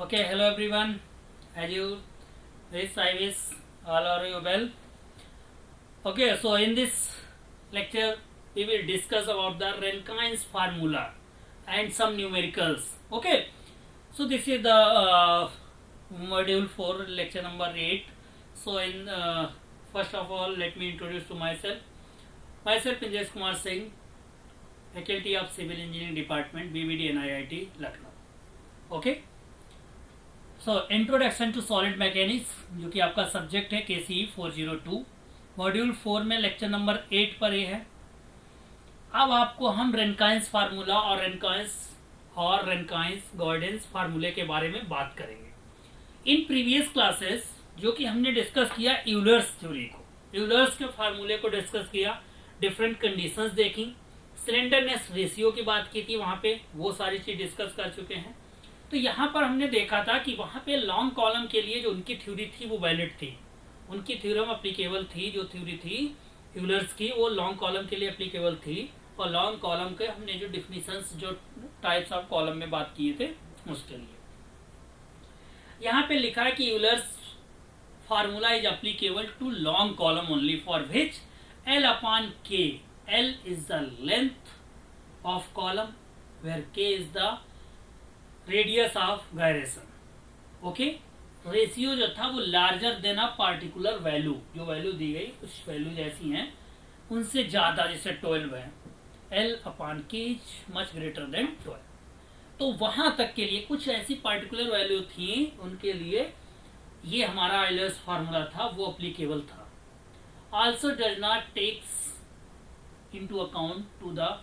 Okay, hello everyone. As you wish, I wish all are you well. Okay, so in this lecture, we will discuss about the Rankine's formula and some numericals. Okay, so this is the module 4, lecture number 8. So in first of all, let me introduce to myself. Myself, Pinjas Kumar Singh, Faculty of Civil Engineering Department, BVD NIIT, Lucknow. Okay. So introduction to solid mechanics जो कि आपका subject है KCE 402 module 4 में lecture number 8 पर ये है। अब आपको हम रेनकाइंस फार्मूला और रेनकाइंस गॉर्डेंस फार्मूले के बारे में बात करेंगे। इन प्रीवियस क्लासेस जो कि हमने डिस्कस किया यूलर्स थ्योरी को, यूलर्स के फार्मूले को डिस्कस किया, डिफरेंट कंडीशंस देखी, स्लेंडरनेस रेशियो की बात की थी, वहां पे वो सारी चीज डिस्कस कर चुके हैं। तो यहाँ पर हमने देखा था कि वहां पे लॉन्ग कॉलम के लिए जो उनकी थ्योरी थी वो वैलिड थी, उनकी थ्योरम अप्लीकेबल थी, जो थ्योरी थी यूलर्स की वो लॉन्ग कॉलम के लिए अप्लीकेबल थी। और लॉन्ग कॉलम के हमने जो डिफिनीशंस जो टाइप्स ऑफ कॉलम में बात किए थे उसके लिए यहाँ पे लिखा है कि Euler's formula is applicable to long column only for which L upon K, L is the length of column where K is the radius of gyration. Okay, ratio जो था वो larger than a particular value, जो value दी गई कुछ value जैसी हैं उनसे ज्यादा, जैसे 12 है, L upon K much greater than 12। तो वहां तक के लिए कुछ ऐसी पार्टिकुलर वैल्यू थी, उनके लिए ये हमारा यूलर्स फार्मूला था वो अप्लीकेबल था। Also does not takes into account to the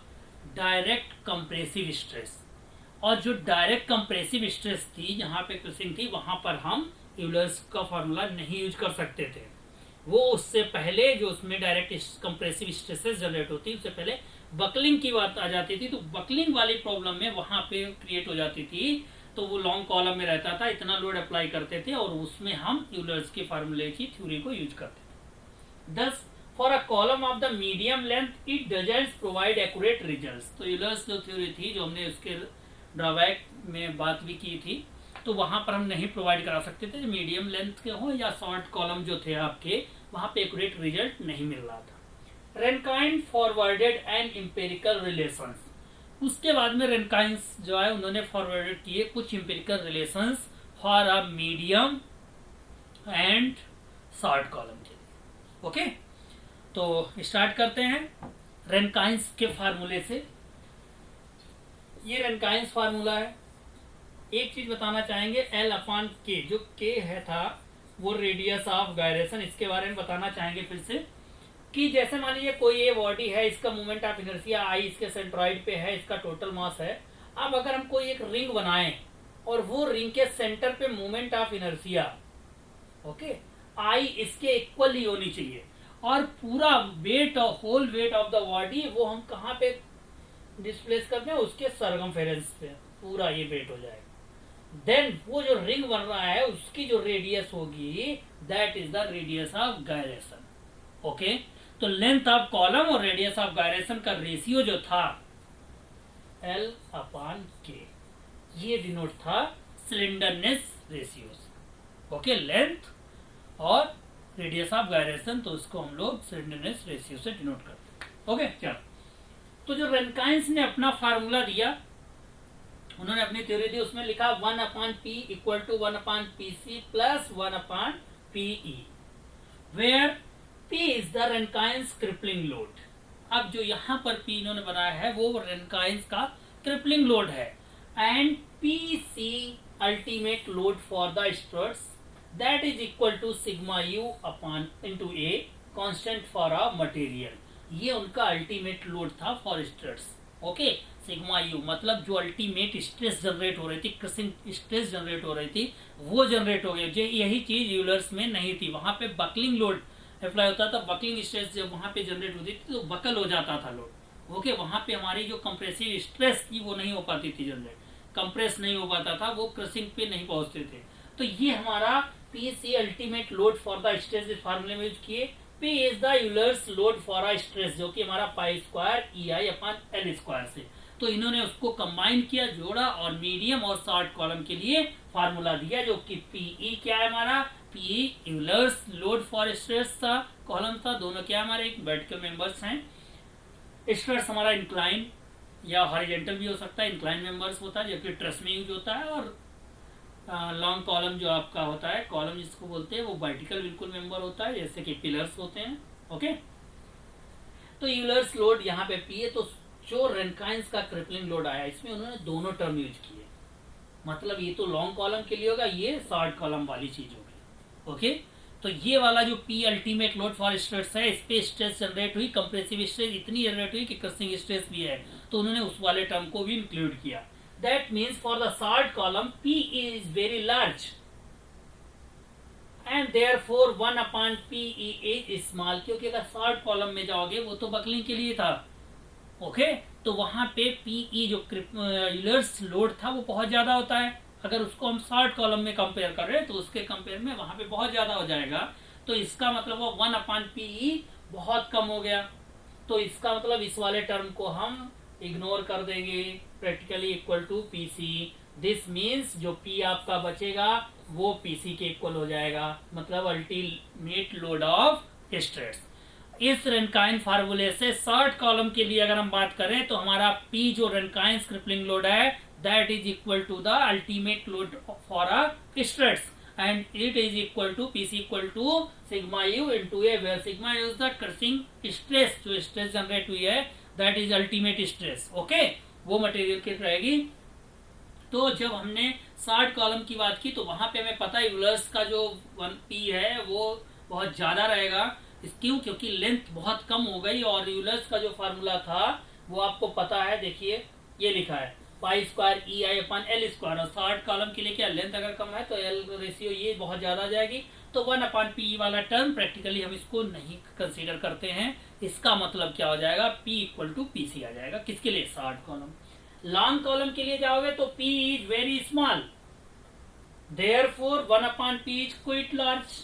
direct compressive stress, और जो डायरेक्ट कंप्रेसिव स्ट्रेस थी जहां पे क्रिसिंग थी वहां पर हम यूलर्स का फार्मूला नहीं यूज कर सकते थे। वो उससे पहले जो उसमें डायरेक्ट कंप्रेसिव स्ट्रेसेस जनरेट होती उससे पहले बकलिंग की बात आ जाती थी, तो बकलिंग वाली प्रॉब्लम में वहां पे क्रिएट हो जाती थी, तो वो लॉन्ग कॉलम में रहता था, इतना लोड अप्लाई करते थे और उसमें हम यूलर्स के फार्मूले की थ्योरी को यूज करते थे। दस for a column of the medium length it doesn't provide accurate results. तो यूलर्स जो थ्योरी थी, जो हमने उसके ड्रॉबैक में बात भी की थी, तो वहां पर हम नहीं प्रोवाइड करा सकते थे, मीडियम लेंथ के हो या शॉर्ट कॉलम जो थे आपके, वहां पे एक्यूरेट रिजल्ट नहीं मिल रहा था। रेनकाइन फॉरवर्डेड एंड एम्पिरिकल रिलेशंस, उसके बाद में रेनकाइंस जो है उन्होंने फॉरवर्डेड किए कुछ empirical relations for a medium and short column के लिए। ओके, तो स्टार्ट करते हैं रेनकाइंस के फार्मूले से। ये रेनकाइंस फार्मूला है। एक चीज बताना चाहेंगे, L अपॉन K, जो K है था वो रेडियस ऑफ गायरेशन, इसके बारे में बताना चाहेंगे फिर से कि जैसे मान लीजिए कोई ये बॉडी है, इसका मोमेंट ऑफ इनर्शिया I इसके सेंट्रॉइड पे है, इसका टोटल मास है। अब अगर हम कोई एक रिंग बनाएं और वो रिंग के सेंटर पे moment of inertia okay I इसके इक्वल ही होनी चाहिए, और पूरा weight whole weight of the body वो हम कहाँ पे डिस्प्लेस करते हैं, उसके सरकमफेरेंस पे पूरा ये वेट हो जाएगा। देन वो जो रिंग बन रहा है उसकी जो रेडियस होगी that is the radius of gyration. Okay, तो लेंथ ऑफ कॉलम और रेडियस ऑफ गायरेशन का रेशियो जो था L अपॉन K, ये डिनोट था स्लेंडरनेस रेशियो। ओके, लेंथ और रेडियस ऑफ गायरेशन, तो उसको हम लोग स्लेंडरनेस रेशियो से डिनोट करते हैं। ओके, चलो, तो जो रेनकाइंस ने अपना फार्मूला दिया, उन्होंने अपनी थ्योरी दी, उसमें लिखा 1 upon P equal to 1 upon PC plus 1 upon PE, where P is the Rankine's crippling load. अब जो यहाँ पर P इन्होंने बनाया है वो रेनकाइंस का क्रिपलिंग लोड है, and PC ultimate load for the struts that is equal to sigma U upon into A constant for a material. ये उनका अल्टीमेट लोड था for stress. Okay, sigma U मतलब जो अल्टीमेट स्ट्रेस जनरेट हो रही थी, crushing stress generate हो रही थी, वो जनरेट हो गई। यही चीज यूलर्स में नहीं थी, वहां पे बकलिंग लोड अप्लाई होता था, बकलिंग स्ट्रेस जब वहां पे जनरेट होती थी तो बकल हो जाता था लोड। ओके, वहां पे हमारी जो कंप्रेसिव स्ट्रेस थी वो नहीं हो पाती थी जनरेट, कंप्रेस नहीं हो पाता था, वो क्रशिंग पे नहीं पहुंचते थे। तो ये हमारा PC ultimate load for the stress इस फार्मूले में यूज किए। P is the Euler's load for a stress, जो कि हमारा pi square EI upon L square से, तो इन्होंने उसको कंबाइन किया, जोड़ा और मीडियम और शॉर्ट कॉलम के लिए फार्मूला दिया, जो कि पीई क्या है हमारा, PE Euler's load for stress था, कॉलम था, दोनों क्या हमारे एक वर्टिकल मेंबर्स हैं। स्ट्रेस हमारा इंक्लाइन या हॉरिजेंटल भी हो सकता है, इंक्लाइन मेंबर्स होता है जो कि ट्रस में यूज होता है, और लॉन्ग कॉलम जो आपका होता है, कॉलम जिसको बोलते हैं, वो वर्टिकल बिल्कुल मेंबर होता है जैसे कि पिलर्स होते हैं। ओके, तो यूलर्स लोड यहाँ पे पी है, तो जो रेनकाइंस का क्रिपलिंग लोड आया इसमें उन्होंने दोनों टर्म यूज किए, मतलब ये तो लॉन्ग कॉलम के लिए होगा, ये शॉर्ट कॉलम वाली चीज होगी। ओके, तो ये वाला जो P ultimate load for stress है, इस पे स्ट्रेस जनरेट हुई, कंप्रेसिव स्ट्रेस इतनी जनरेट हुई कि क्रसिंग स्ट्रेस भी है, तो उन्होंने उस वाले टर्म को भी इंक्लूड किया। That means for the short column P is very large and therefore 1/PE is small, क्योंकि अगर शॉर्ट कॉलम में जाओगे वो तो बकलिंग के लिए था। ओके, तो वहां पे पीई जो यूलर्स लोड था वो बहुत ज्यादा होता है, अगर उसको हम शॉर्ट कॉलम में कंपेयर कर रहे हैं तो उसके कंपेयर में वहां पे बहुत ज्यादा हो जाएगा, तो इसका मतलब वो 1/PE बहुत कम हो गया, तो इसका मतलब इस वाले टर्म को हम इग्नोर कर देंगे, practically equal to PC. This means जो पी आपका बचेगा वो पीसी के इक्वल हो जाएगा, मतलब अल्टीमेट लोड ऑफ स्ट्रेस। इस रेनकाइन फार्मूले से शॉर्ट कॉलम के लिए अगर हम बात करें तो हमारा पी जो रेनकाइन क्रिपलिंग लोड है, that is equal to the ultimate load for a stress, and it is equal to PC equal to sigma U into A, where sigma is the crushing stress, जो stress generate हुई है that is ultimate stress. Okay, वो material की रहेगी। तो जब हमने short column की बात की तो वहां पे हमें पता है यूलर्स का जो 1P है वो बहुत ज्यादा रहेगा, क्यों, क्योंकि लेंथ बहुत कम हो गई, और यूलर्स का जो फार्मूला था वो आपको पता है, देखिए ये लिखा है पाई स्क्वायर EI/L², और शॉर्ट कॉलम के लिए क्या, लेंथ अगर कम है तो एल रेशियो ये बहुत ज्यादा आ जाएगी, तो 1/PE वाला टर्म प्रैक्टिकली हम इसको नहीं कंसीडर करते हैं। इसका मतलब क्या हो जाएगा, P इक्वल टू PC आ जाएगा, किसके लिए, शॉर्ट कॉलम। लॉन्ग कॉलम के लिए जाओगे तो P is very small, therefore 1/P is quite large.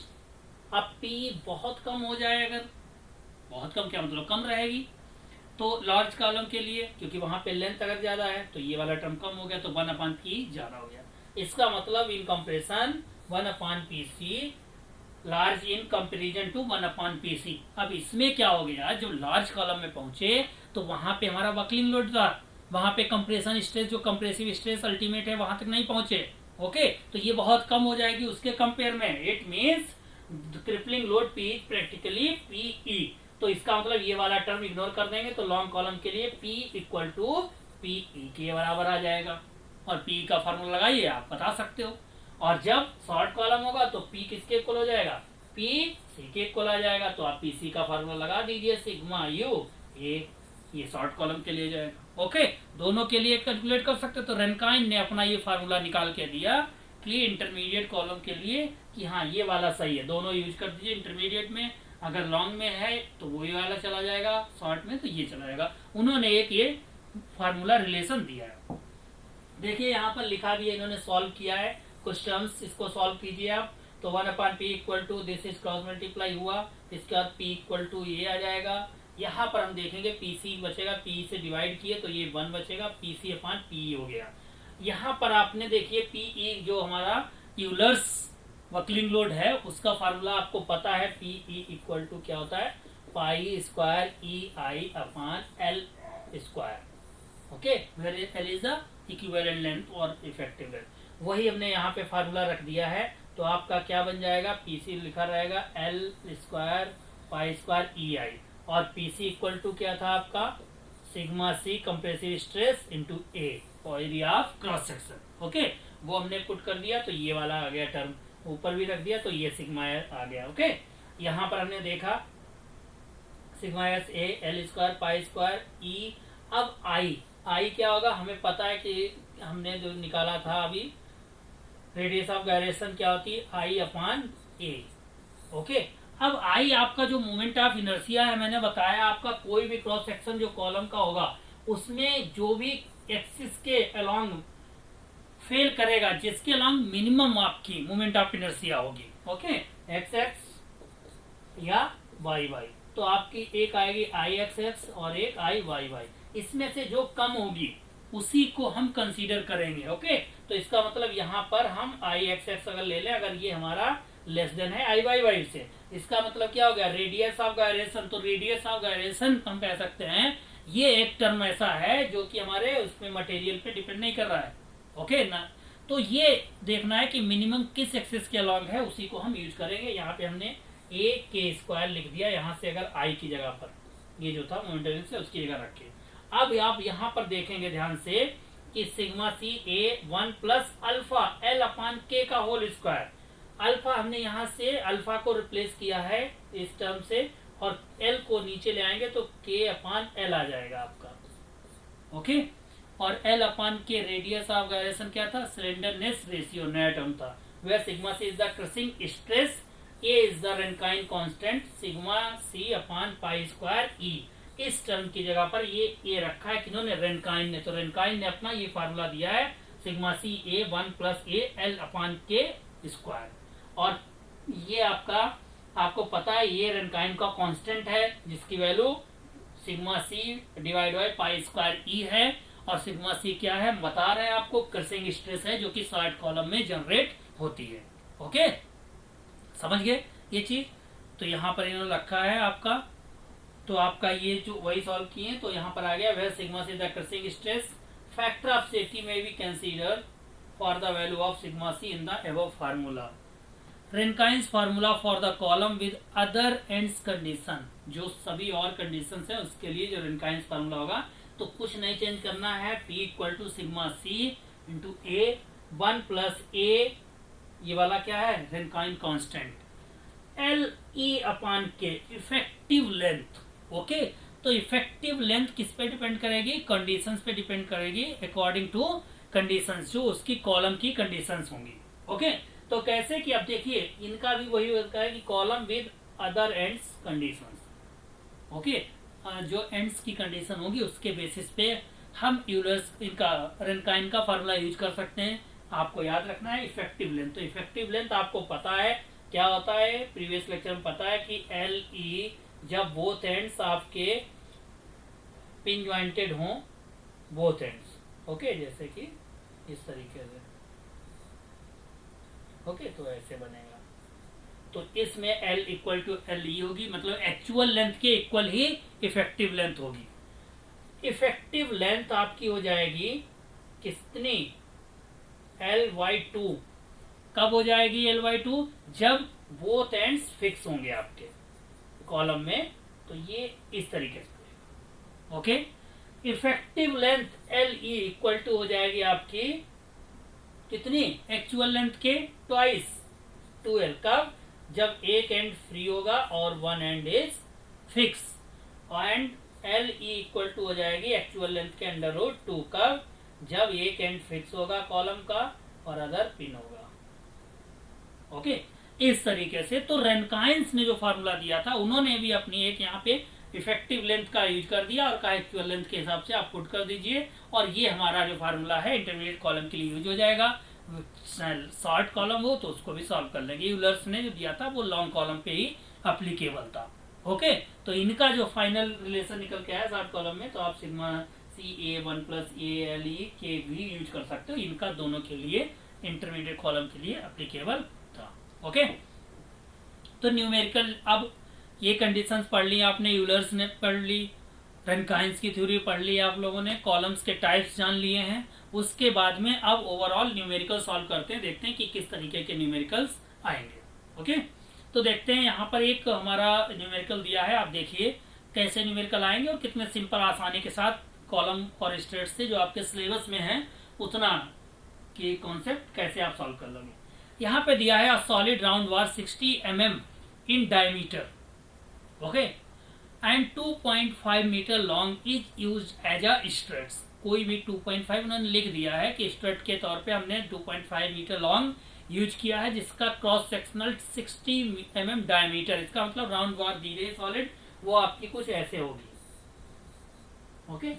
अब P बहुत कम हो जाए, अगर बहुत कम क्या मतलब कम रहेगी, तो लार्ज कॉलम के लिए क्योंकि वहां पे लेंथ अगर ज्यादा है तो ये वाला टर्म कम हो गया, तो 1/P ज्यादा हो गया। इसका मतलब in comparison 1/PC large in comparison to 1/PC। अब इसमें क्या हो गया, जो लार्ज कॉलम में पहुंचे तो वहां पे हमारा बकलिंग लोड था, वहां पे कंप्रेशन स्ट्रेस जो कंप्रेसिव स्ट्रेस अल्टीमेट है वहां तक नहीं पहुंचे। ओके, तो ये बहुत कम हो जाएगी उसके कंपेयर में, it means crippling load P is practically PE, तो इसका मतलब ये वाला टर्म इग्नोर कर देंगे, तो लॉन्ग कॉलम के लिए P इक्वल टू PE के बराबर आ जाएगा, और P का फॉर्मूला लगाइए आप बता सकते हो। और जब शॉर्ट कॉलम होगा तो P किसके इक्वल हो जाएगा, P C के इक्वल आ जाएगा, तो आप PC का फॉर्मूला लगा दीजिए, सिग्मा यू ये शॉर्ट कॉलम के लिए जाएगा। ओके, दोनों के लिए कैलकुलेट कर सकते, तो रेनकाइन ने अपना ये फार्मूला निकाल के दिया कि इंटरमीडिएट कॉलम के लिए कि हाँ ये वाला सही है, दोनों यूज कर दीजिए इंटरमीडिएट में, अगर लॉन्ग में है तो वही वाला चला जाएगा, शॉर्ट में तो ये चला जाएगा। उन्होंने एक ये फार्मूला रिलेशन दिया है, देखिए यहाँ पर लिखा भी है, इन्होंने सॉल्व किया है कुछ टर्म्स, इसको सॉल्व कीजिए आप, तो 1/P equal to this is cross multiply हुआ, इसके बाद P इक्वल टू ये आ जाएगा, यहाँ पर हम देखेंगे PC बचेगा, P से डिवाइड किए तो ये 1 बचेगा, PC/PE हो गया। यहाँ पर आपने देखिए PE जो हमारा यूलर्स बकलिंग लोड है उसका फार्मूला आपको पता है, PE इक्वल टू क्या होता है, pi square EI/L²। Okay, where L is the equivalent length और इफेक्टिव लेंथ, वही हमने यहाँ पे फार्मूला रख दिया है, तो आपका क्या बन जाएगा, PC लिखा रहेगा L² पाई स्क्वायर EI, और PC इक्वल टू क्या था आपका, sigma C compressive stress into A area of cross section. Okay, वो हमने पुट कर दिया, तो ये वाला आ गया टर्म, ऊपर भी रख दिया तो ये सिग्मा आ गया। ओके, यहाँ पर हमने देखा sigma A L² pi square E। अब I क्या होगा, हमें पता है कि हमने जो निकाला था अभी, रेडियस ऑफ गायरेशन क्या होती है, I/A। ओके, अब I आपका जो मोमेंट ऑफ इनर्शिया है, मैंने बताया आपका कोई भी क्रॉस सेक्शन जो कॉलम का होगा उसमें जो भी एक्सिस के अलोंग फेल करेगा, जिसके अलोंग मिनिमम आपकी मोमेंट ऑफ इनर्शिया होगी, ओके, XX या YY, तो आपकी एक आएगी IXX और एक IYY, इसमें से जो कम होगी उसी को हम कंसीडर करेंगे। ओके, तो इसका मतलब यहाँ पर हम आई एक्स एक्स अगर ले लें, अगर ये हमारा लेस देन है आई वाई वाई से, इसका मतलब क्या हो गया, रेडियस ऑफ गायरेशन। तो रेडियस ऑफ गायरेशन हम कह सकते हैं ये एक टर्म ऐसा है जो कि हमारे उसमें मटेरियल पे डिपेंड नहीं कर रहा है। ओके ना, तो ये देखना है कि मिनिमम किस एक्सिस के अलॉन्ग है, उसी को हम यूज करेंगे। यहाँ पे हमने ए के स्क्वायर लिख दिया, यहाँ से अगर आई की जगह पर ये जो था मोमेंटम से उसकी जगह रखे। अब आप यहाँ पर देखेंगे ध्यान से कि sigma C A 1 plus alpha L upon के का होल स्क्वायर। अल्फा हमने यहाँ से अल्फा को रिप्लेस किया है इस टर्म से, और एल को नीचे ले आएंगे तो के अपान एल आ जाएगा आपका। ओके, और एल अपान के रेडियस ऑफ गायरेशन क्या था, स्लेंडरनेस रेशियो नया टर्म था, where sigma C is the crushing stress, A is the Rankine constant, sigma C upon pi square E. इस टर्म की जगह पर ये ए रखा है किन्होंने, रेनकाइन ने। तो रेनकाइन ने अपना ये फार्मूला दिया है sigma C A 1 plus A L upon K square, और ये आपको पता है ये रेनकाइन का कांस्टेंट है जिसकी value sigma C divide by pi square E है, और सिग्मा सी क्या है हम बता रहे हैं आपको, क्रशिंग स्ट्रेस है जो कि सॉर्ट कॉलम में जनरेट होती है। ओके, समझ गए ये चीज। तो यहाँ पर इन्होंने रखा है आपका, तो आपका ये जो वही सॉल्व किए, तो यहाँ पर आ गया where sigma c the crushing stress, factor of safety में be consider for the value of sigma c in the above formula. Rankine's formula for the column with other ends condition, जो सभी और कंडीशन है उसके लिए जो रेनकाइंस formula होगा, तो कुछ नहीं चेंज करना है, P equal to sigma c into a 1 plus a, ये वाला क्या है रेनकाइन कांस्टेंट, एल ई अपान के इफेक्टिव लेंथ। ओके, तो इफेक्टिव लेंथ किस पे डिपेंड करेगी, कंडीशंस पे डिपेंड करेगी, अकॉर्डिंग टू कंडीशंस, जो उसकी कॉलम की कंडीशंस होंगी। ओके, तो कैसे कि अब देखिए इनका भी वही होता है कि column with other ends conditions. Okay, जो एंड्स की कंडीशन होगी उसके बेसिस पे हम यूलर्स इनका रेनकाइन का फार्मूला यूज कर सकते हैं। आपको याद रखना है इफेक्टिव लेंथ, तो इफेक्टिव लेंथ आपको पता है क्या होता है, प्रीवियस लेक्चर में पता है कि एल ई जब बोथ एंड्स आपके पिन ज्वाइंटेड हों, बोथ एंड्स। ओके, जैसे कि इस तरीके से। ओके, तो ऐसे बनेगा, तो इसमें L equal to L E होगी, मतलब एक्चुअल लेंथ के इक्वल ही इफेक्टिव लेंथ होगी। इफेक्टिव लेंथ आपकी हो जाएगी कितनी, L/2। कब हो जाएगी L/2, जब बोथ एंड्स फिक्स होंगे आपके कॉलम में, तो ये इस तरीके से। Okay, effective length LE equal to हो जाएगी आपकी कितनी, एक्चुअल लेंथ के ट्वाइस 2L। कब, जब एक एंड फ्री होगा और one end is fix, and LE equal to हो जाएगी एक्चुअल लेंथ के √2। कब, जब एक एंड फिक्स होगा कॉलम का और अदर पिन होगा। ओके, इस तरीके से। तो रेनकाइंस ने जो फार्मूला दिया था उन्होंने भी अपनी एक यहाँ पे इफेक्टिव लेंथ का यूज कर दिया और कहा एक्चुअल लेंथ के हिसाब से आप पुट कर दीजिए, और ये हमारा जो फार्मूला है इंटरमीडिएट कॉलम के लिए यूज हो जाएगा। शॉर्ट कॉलम हो तो उसको भी सॉल्व कर लेंगे। यूलर्स ने जो दिया था वो लॉन्ग कॉलम पे ही अप्लीकेबल था। ओके, तो इनका जो फाइनल रिलेशन निकल के आया शॉर्ट कॉलम में, तो आप sigma C A 1 plus A L E के भी यूज कर सकते हो। इनका दोनों के लिए इंटरमीडिएट कॉलम के लिए अप्लीकेबल था। ओके, तो न्यूमेरिकल, अब ये कंडीशंस पढ़ ली आपने, यूलर्स ने पढ़ ली, रेनकाइंस की थ्योरी पढ़ ली आप लोगों ने, कॉलम्स के टाइप्स जान लिए हैं। उसके बाद में अब ओवरऑल न्यूमेरिकल सॉल्व करते हैं, देखते हैं कि किस तरीके के न्यूमेरिकल्स आएंगे। ओके, तो देखते हैं यहाँ पर एक हमारा न्यूमेरिकल दिया है, आप देखिए कैसे न्यूमेरिकल आएंगे और कितने सिंपल आसानी के साथ कॉलम और स्ट्रेट से जो आपके सिलेबस में है उतना की कॉन्सेप्ट कैसे आप सॉल्व कर लोगे। यहाँ पे दिया है solid round bar 60 mm in diameter, okay, and 2.5 metre long is use as a struts. कोई भी 2.5 उन्होंने लिख दिया है कि स्ट्रेट के तौर पे हमने 2.5 मीटर लॉन्ग यूज किया है, जिसका क्रॉस सेक्शनल 60 mm डायमीटर। इसका मतलब राउंड वार दी गई सॉलिड वो आपकी कुछ ऐसे होगी। ओके,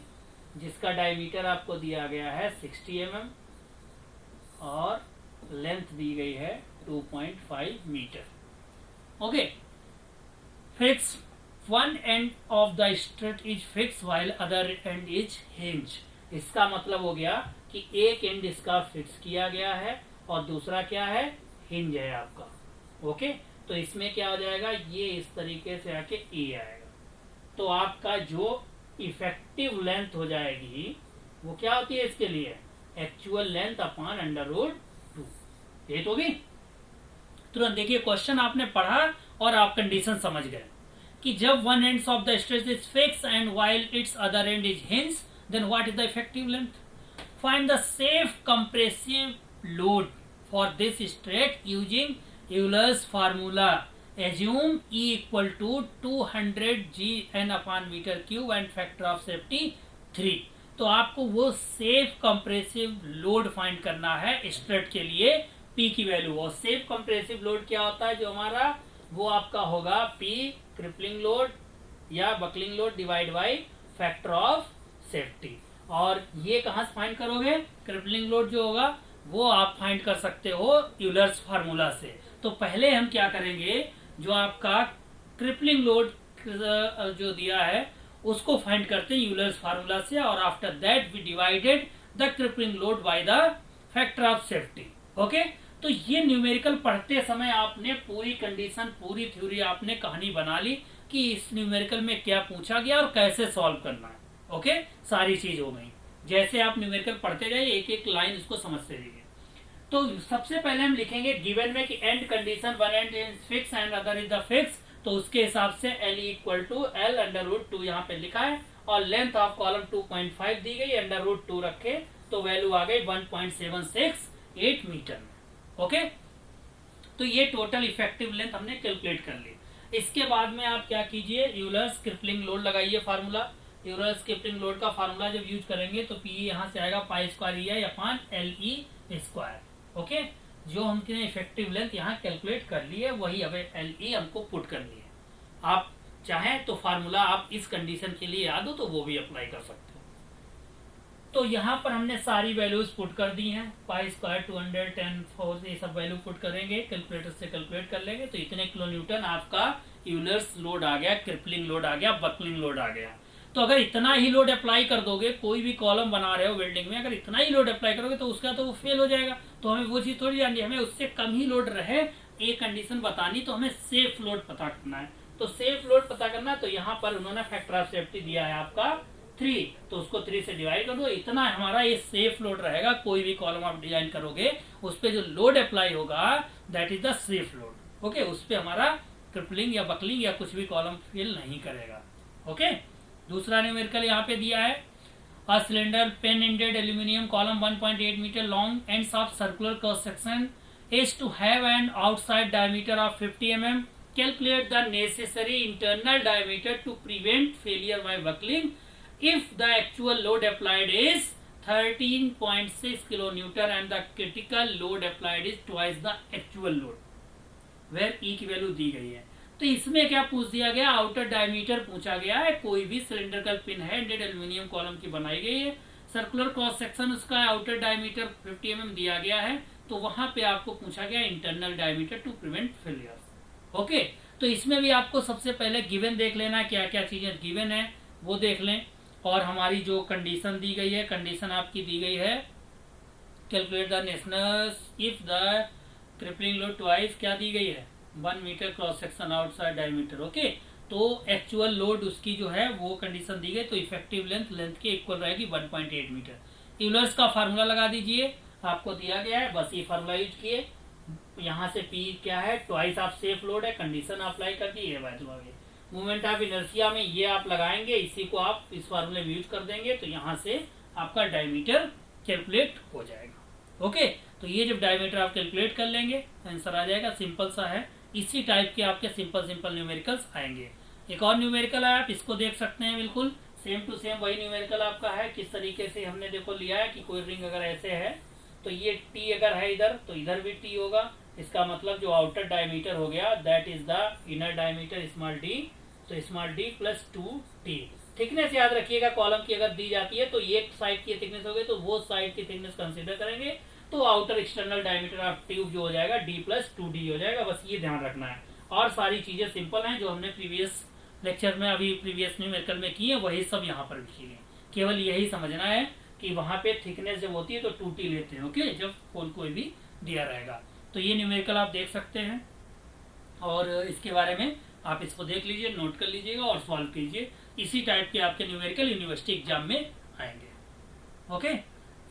जिसका डायमीटर आपको दिया गया है 60 mm और लेंथ दी गई है 2.5 metre. Okay, fix one end of the strut is fixed while other end is hinged। इसका मतलब हो गया कि एक एंड इसका फिक्स किया गया है और दूसरा क्या है, हिंज है आपका। ओके, तो इसमें क्या हो जाएगा, ये इस तरीके से आके ए आएगा। तो आपका जो इफेक्टिव लेंथ हो जाएगी वो क्या होती है इसके लिए, एक्चुअल लेंथ अपॉन √2। ये तो भी तुरंत देखिए क्वेश्चन आपने पढ़ा और आप कंडीशन समझ गए कि जब one end of the stretch is fix and while its other end is hinge, then what is the effective length. Find the safe compressive load for this stretch using Euler's formula. Assume E equal to 200 Gn upon meter cube and factor of safety 3। तो आपको वो safe compressive load find करना है straight के लिए, P की value. और safe compressive load क्या होता है जो हमारा, वो आपका होगा P क्रिपलिंग लोड या buckling load divide by factor of safety. और ये कहाँ से फाइंड करोगे, क्रिपलिंग लोड जो होगा वो आप फाइंड कर सकते हो यूलर्स फार्मूला से। तो पहले हम क्या करेंगे, जो आपका क्रिपलिंग लोड जो दिया है उसको फाइंड करते हैं यूलर्स फार्मूला से, और after that we divided the crippling load by the factor of safety. Okay, तो ये न्यूमेरिकल पढ़ते समय आपने पूरी कंडीशन, पूरी थ्योरी आपने कहानी बना ली कि इस न्यूमेरिकल में क्या पूछा गया और कैसे सॉल्व करना है। ओके, सारी चीज हो गई। जैसे आप न्यूमेरिकल पढ़ते जाइए एक एक लाइन इसको समझते जाइए। तो सबसे पहले हम लिखेंगे गिवन में कि and condition one end is fix and other is the fix, तो उसके हिसाब से L इक्वल टू L √2 यहाँ पे लिखा है, और लेंथ ऑफ कॉलम 2.5 दी गई, √2 रखे तो वैल्यू आ गई 1.768 मीटर में। ओके, तो ये टोटल इफेक्टिव लेंथ हमने कैलकुलेट कर ली। इसके बाद में आप क्या कीजिए, यूलर्स क्रिपलिंग लोड लगाइए फार्मूला। यूलर्स क्रिपलिंग लोड का फार्मूला जब यूज करेंगे तो P यहाँ से आएगा π² अपॉन LE²। ओके, जो हमने इफेक्टिव लेंथ यहाँ कैलकुलेट कर ली है वही अब LE हमको पुट करनी है। आप चाहें तो फार्मूला आप इस कंडीशन के लिए याद हो तो वो भी अप्लाई कर सकते हो। तो यहाँ पर हमने सारी वैल्यूज पुट कर दी हैं, π² 210 4 ये सब वैल्यू पुट करेंगे, कैलकुलेटर से कैलकुलेट कर लेंगे तो इतने किलो न्यूटन आपका यूलर्स लोड आ गया, क्रिपलिंग लोड आ गया, बकलिंग लोड आ गया। तो अगर इतना ही लोड अप्लाई कर दोगे, कोई भी कॉलम बना रहे हो बिल्डिंग में, अगर इतना ही लोड अप्लाई करोगे तो उसका तो वो फेल हो जाएगा। तो हमें वो चीज थोड़ी जाननी है, हमें उससे कम ही लोड रहे ये कंडीशन बतानी, तो हमें सेफ लोड पता करना है। तो सेफ लोड पता करना, तो यहाँ पर उन्होंने फैक्टर ऑफ सेफ्टी दिया है आपका 3, तो उसको 3 से डिवाइड कर दो, इतना हमारा ये सेफ लोड रहेगा। कोई भी कॉलम आप डिजाइन करोगे उस पर जो लोड अप्लाई होगा that is the safe load. Okay, उस पर हमारा क्रिपलिंग या बकलिंग या कुछ भी कॉलम फेल नहीं करेगा। ओके, दूसरा न्यूमेरिकल यहाँ पे दिया है, a cylinder pin ended aluminium column 1.8 metre long ends of circular cross section is to have an outside diameter of 50 mm। Calculate the necessary internal diameter to prevent failure by buckling if the actual load applied is 13.6 kilonewton and the critical load applied is twice the actual load where E की value दी गई है। तो इसमें क्या पूछ दिया गया, outer diameter पूछा गया है। कोई भी सिलेंड्रिकल पिन है एंडेड एल्यूमिनियम कॉलम की बनाई गई है, सर्कुलर क्रॉस सेक्शन उसका आउटर डायमीटर 50 mm दिया गया है, तो वहां पे आपको पूछा गया internal diameter to prevent failures. Okay, तो इसमें भी आपको सबसे पहले गिवन देख लेना, क्या क्या चीजें गिवन है वो देख लें, और हमारी जो कंडीशन दी गई है, कंडीशन आपकी दी गई है calculate the national if the crippling load twice, क्या दी गई है 1 metre cross section outside diameter. Okay, तो एक्चुअल लोड उसकी जो है वो कंडीशन दी गई, तो इफेक्टिव लेंथ के इक्वल रहेगी 1.8 मीटर। यूलर्स का फार्मूला लगा दीजिए, आपको दिया गया है, बस ये फार्मूला यूज किए। यहाँ से P क्या है, ट्वाइस ऑफ सेफ लोड है, कंडीशन अप्लाई कर दी है वैल्यू आ गई। मूवमेंट ऑफ इनर्शिया में ये आप लगाएंगे, इसी को आप इस फार्मूले में यूज कर देंगे, तो यहाँ से आपका डायमीटर कैलकुलेट हो जाएगा। ओके, तो ये जब डायमीटर आप कैलकुलेट कर लेंगे आंसर आ जाएगा, सिंपल सा है। इसी टाइप के आपके सिंपल न्यूमेरिकल्स आएंगे। एक और न्यूमेरिकल है, आप इसको देख सकते हैं, बिल्कुल सेम टू सेम वही न्यूमेरिकल आपका है। किस तरीके से हमने देखो लिया है कि कोई रिंग अगर ऐसे है तो ये टी अगर है इधर तो इधर भी टी होगा, इसका मतलब जो आउटर डायमीटर हो गया that is the inner diameter small d, तो small d plus 2t। Thickness याद रखिएगा कॉलम की अगर दी जाती है तो एक साइड की थिकनेस हो गई तो वो साइड की थिकनेस कंसीडर करेंगे, तो outer external diameter of tube जो हो जाएगा d प्लस 2d हो जाएगा। बस ये ध्यान रखना है, और सारी चीजें सिंपल हैं जो हमने प्रीवियस लेक्चर में अभी प्रीवियस न्यूमेरिकल में की है वही सब यहाँ पर भी की है, केवल यही समझना है कि वहां पे थिकनेस जब होती है तो 2T लेते हैं, ओके, जब पोल कोई भी दिया रहेगा। तो ये न्यूमेरिकल आप देख सकते हैं और इसके बारे में आप इसको देख लीजिए, नोट कर लीजिएगा और सॉल्व कीजिए। इसी टाइप के आपके न्यूमेरिकल यूनिवर्सिटी एग्जाम में आएंगे, ओके।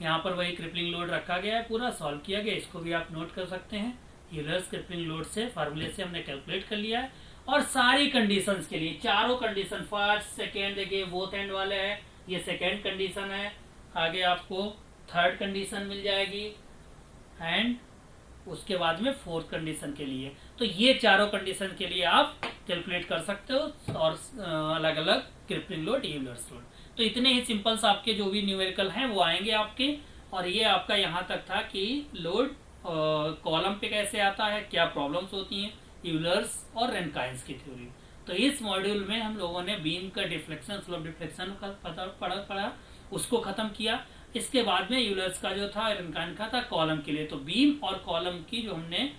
यहाँ पर वही क्रिपलिंग लोड रखा गया है, पूरा सॉल्व किया गया, इसको भी आप नोट कर सकते हैं। यूलर्स क्रिपलिंग लोड से फार्मूले से हमने कैलकुलेट कर लिया है और सारी कंडीशंस के लिए चारों कंडीशन, फर्स्ट सेकेंड, देखिए बोथ एंड वाले हैं, ये सेकेंड कंडीशन है, आगे आपको थर्ड कंडीशन मिल जाएगी एंड उसके बाद में फोर्थ कंडीशन के लिए। तो ये चारों कंडीशन के लिए आप कैलकुलेट कर सकते हो और अलग अलग क्रिपलिंग लोड, यूलर्स लोड। तो इतने ही सिंपल से आपके जो भी न्यूमेरिकल हैं वो आएंगे आपके। और ये आपका यहाँ तक था कि लोड कॉलम पे कैसे आता है, क्या प्रॉब्लम्स होती हैं, यूलर्स और रेनकाइंस की थ्योरी। तो इस मॉड्यूल में हम लोगों ने बीम का डिफ्लेक्शन, स्लोप डिफ्लेक्शन का पढ़ा, उसको खत्म किया। इसके बाद में यूलर्स का जो था, रेनकाइन का था कॉलम के लिए। तो बीम और कॉलम की जो हमने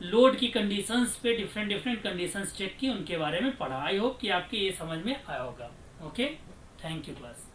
लोड की कंडीशंस पे डिफरेंट कंडीशंस चेक की, उनके बारे में पढ़ा। आई होप कि आपके ये समझ में आया होगा। Okay, thank you class.